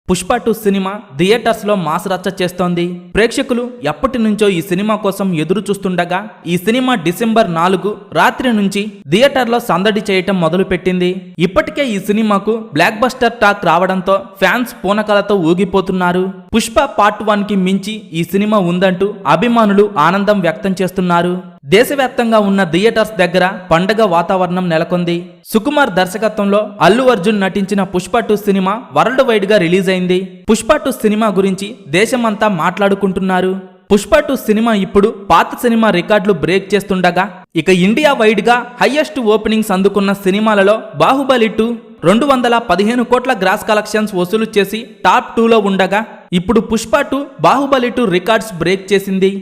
Pushpa 2 cinema theatres లో mass రచ్చ చేస్తోంది. ప్రేక్షకులు ఎప్పటి నుంచో ఈ సినిమా కోసం ఎదురు చూస్తుండగా ఈ సినిమా డిసెంబర్ 4 రాత్రి నుంచి థియేటర్లో సందడి చేయటం మొదలుపెట్టింది. ఇప్పటికే ఈ సినిమాకు బ్లాక్ బస్టర్ టాక్ రావడంతో ఫ్యాన్స్ పూనకాలతో ఊగిపోతున్నారు. పుష్ప పార్ట్ 1 కి మించి ఈ సినిమా ఉందంటూ అభిమానులు ఆనందం వ్యక్తం చేస్తున్నారు. దేశవ్యాప్తంగా ఉన్న థియేటర్స్ దగ్గర పండగ వాతావరణం నెలకొంది. సుకుమార్ దర్శకత్వంలో అల్లు అర్జున్ నటించిన పుష్ప 2 సినిమా వరల్డ్ వైడ్ గా రిలీజ్ అయింది. పుష్ప 2 సినిమా గురించి దేశమంతా మాట్లాడుకుంటున్నారు. పుష్ప 2 సినిమా ఇప్పుడు పాత సినిమా రికార్డులు బ్రేక్ చేస్తుండగా ఇక ఇండియా వైడ్ గా హైయెస్ట్ ఓపెనింగ్స్ అందుకున్న సినిమాలలో బాహుబలి 2 215 కోట్ల గ్రాస్ కలెక్షన్స్ వసూలు చేసి టాప్ 2లో ఉండగా ఇప్పుడు పుష్ప 2 బాహుబలి 2 రికార్డ్స్ బ్రేక్ చేసింది.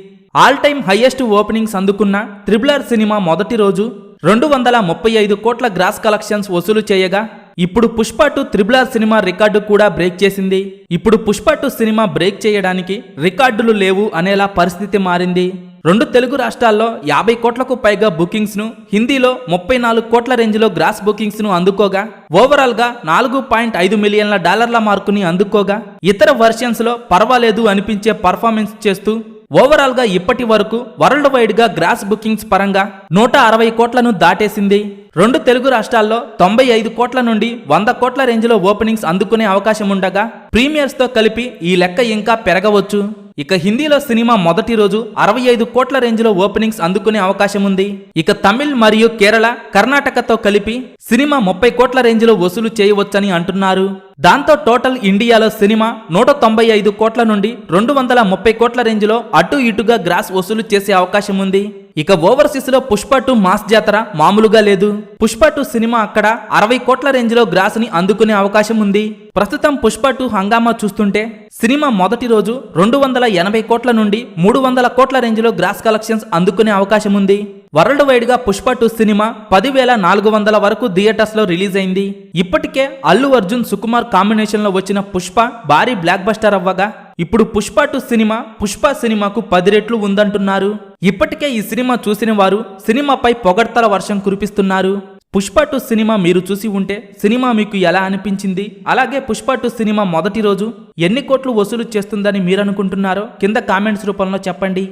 ఆల్ టైమ్ హైయెస్ట్ ఓపెనింగ్స్ అందుకున్న RRR సినిమా మొదటి రోజు 235 కోట్ల గ్రాస్ కలెక్షన్స్ వసూలు చేయగా ఇప్పుడు పుష్ప 2 RRR సినిమా రికార్డు కూడా బ్రేక్ చేసింది. ఇప్పుడు పుష్ప 2 సినిమా బ్రేక్ చేయడానికి రికార్డులు లేవు అనేలా పరిస్థితి మారింది. 2 తెలుగు రాష్ట్రాల్లో 50 కోట్లకు పైగా బుకింగ్స్ ను, హిందీలో 34 కోట్ల రేంజ్ లో గ్రాస్ బుకింగ్స్ ను అందుకోగా ఓవరాల్ గా $4.5 మిలియన్ల మార్కుని అందుకోగా ఇతర వర్షన్స్ లో పర్వాలేదు అనిపించే పర్ఫార్మెన్స్ చేస్తూ ఓవరాల్ గా ఇప్పటి వరకు వరల్డ్ వైడ్ గా గ్రాస్ బుకింగ్స్ పరంగా 160 కోట్లను దాటేసింది. 2 తెలుగు రాష్ట్రాల్లో 95 కోట్ల నుండి 100 కోట్ల రేంజ్ లో ఓపెనింగ్స్ అందుకునే అవకాశం ఉండగా ప్రీమియర్స్ తో కలిపి ఈ లెక్క ఇంకా పెరగవచ్చు. ఇక హిందీలో సినిమా మొదటి రోజు 65 కోట్ల రేంజ్ లో ఓపెనింగ్స్ అందుకునే అవకాశం ఉంది. ఇక తమిళ్ మరియు కేరళ, కర్ణాటకతో కలిపి సినిమా 30 కోట్ల రేంజ్ లో వసూలు చేయవచ్చని అంటున్నారు. దాంతో టోటల్ ఇండియాలో సినిమా 195 కోట్ల నుండి 230 కోట్ల రేంజ్ లో అటు ఇటుగా గ్రాస్ వసూలు చేసే అవకాశం ఉంది. ఇక ఓవర్సీస్ లో పుష్ప 2 మాస్ జాతర మామూలుగా లేదు. పుష్ప 2 సినిమా అక్కడ 60 కోట్ల రేంజ్ లో గ్రాస్ ని అందుకునే అవకాశం ఉంది. ప్రస్తుతం పుష్ప 2 హంగామా చూస్తుంటే సినిమా మొదటి రోజు 280 కోట్ల నుండి 300 కోట్ల రేంజ్ లో గ్రాస్ కలెక్షన్స్ అందుకునే అవకాశం ఉంది. వరల్డ్ వైడ్ గా పుష్ప 2 సినిమా 10,400 వరకు థియేటర్స్ లో రిలీజ్ అయింది. ఇప్పటికే అల్లు అర్జున్, సుకుమార్ కాంబినేషన్ లో వచ్చిన పుష్ప భారీ బ్లాక్ బస్టర్ అవ్వగా ఇప్పుడు పుష్ప 2 సినిమా పుష్ప సినిమాకు 10 రెట్లు ఉందంటున్నారు. ఇప్పటికే ఈ సినిమా చూసిన వారు సినిమాపై పొగడ్తల వర్షం కురిపిస్తున్నారు. పుష్ప 2 సినిమా మీరు చూసి ఉంటే సినిమా మీకు ఎలా అనిపించింది? అలాగే పుష్ప 2 సినిమా మొదటి రోజు ఎన్ని కోట్లు వసూలు చేస్తుందని మీరు అనుకుంటున్నారో కింద కామెంట్స్ రూపంలో చెప్పండి.